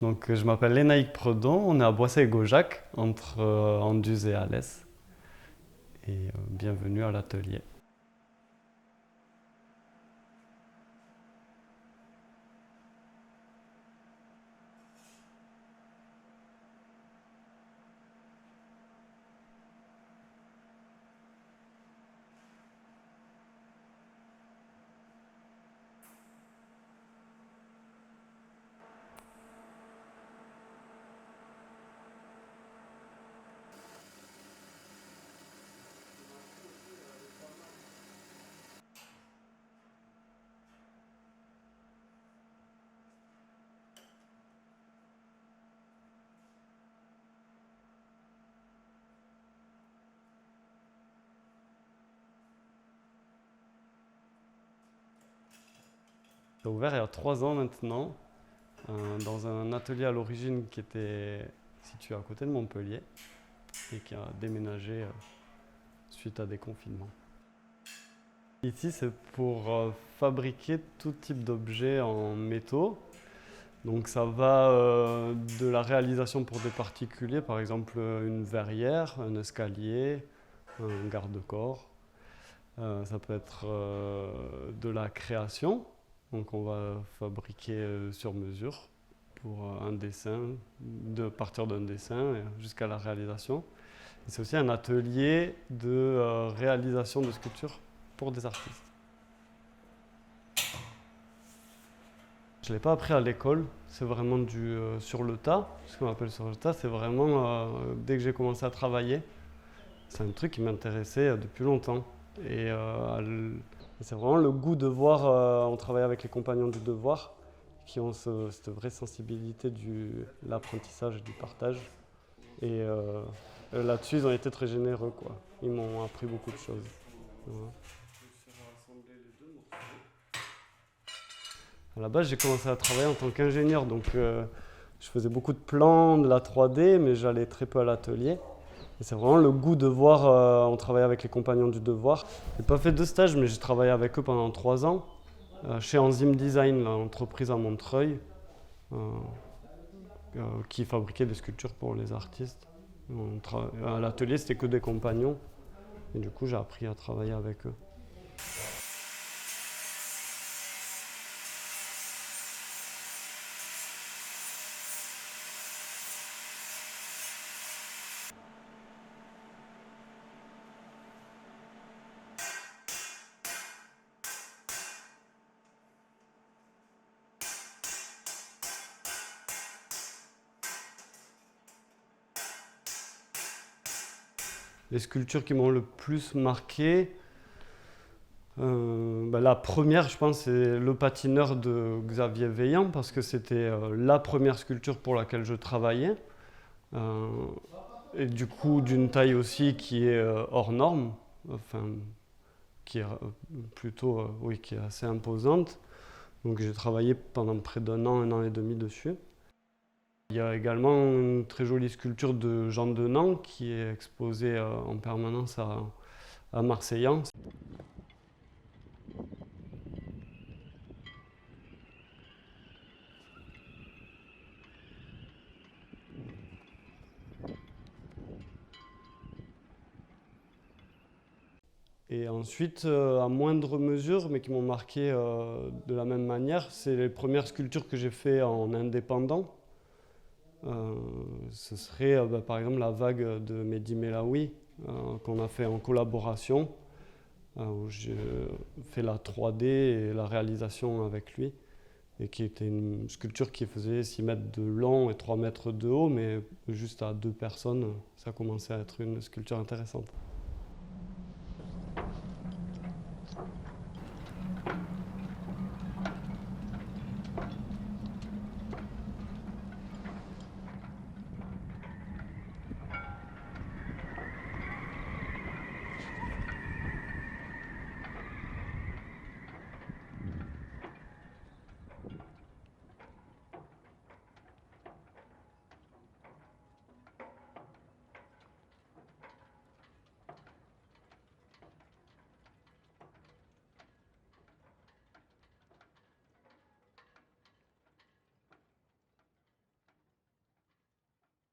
Donc, je m'appelle Lénaïque Predon, on est à Boissé-Gaujac, entre Anduze et Alès. Et bienvenue à l'atelier. C'est ouvert il y a 3 ans maintenant, dans un atelier à l'origine qui était situé à côté de Montpellier et qui a déménagé suite à des confinements. Ici, c'est pour fabriquer tout type d'objets en métaux. Donc ça va de la réalisation pour des particuliers, par exemple une verrière, un escalier, un garde-corps. Ça peut être de la création, donc on va fabriquer sur mesure pour un dessin, de partir d'un dessin jusqu'à la réalisation. Et c'est aussi un atelier de réalisation de sculptures pour des artistes. Je ne l'ai pas appris à l'école, c'est vraiment du sur le tas. Ce qu'on appelle sur le tas, c'est vraiment dès que j'ai commencé à travailler. C'est un truc qui m'intéressait depuis longtemps. Et c'est vraiment le goût de voir, on travaille avec les compagnons du devoir, qui ont cette vraie sensibilité de l'apprentissage et du partage. Et là-dessus, ils ont été très généreux, quoi. Ils m'ont appris beaucoup de choses. Voilà. À la base, j'ai commencé à travailler en tant qu'ingénieur, donc je faisais beaucoup de plans, de la 3D, mais j'allais très peu à l'atelier. Et c'est vraiment le goût de voir, on travaille avec les compagnons du devoir. J'ai pas fait de stage, mais j'ai travaillé avec eux pendant 3 ans, chez Enzyme Design, l'entreprise à Montreuil, euh, qui fabriquait des sculptures pour les artistes. À l'atelier, c'était que des compagnons, et du coup, j'ai appris à travailler avec eux. Les sculptures qui m'ont le plus marqué, la première, je pense, c'est le patineur de Xavier Veillant, parce que c'était la première sculpture pour laquelle je travaillais. Euh, et du coup, d'une taille aussi qui est hors norme, enfin, qui est plutôt, oui, qui est assez imposante. Donc j'ai travaillé pendant près d'1 an et demi dessus. Il y a également une très jolie sculpture de Jean Denant qui est exposée en permanence à Marseillan. Et ensuite, à moindre mesure, mais qui m'ont marqué de la même manière, c'est les premières sculptures que j'ai faites en indépendant. Ce serait par exemple la vague de Mehdi Melaoui qu'on a fait en collaboration, où j'ai fait la 3D et la réalisation avec lui, et qui était une sculpture qui faisait 6 mètres de long et 3 mètres de haut, mais juste à 2 personnes, ça commençait à être une sculpture intéressante.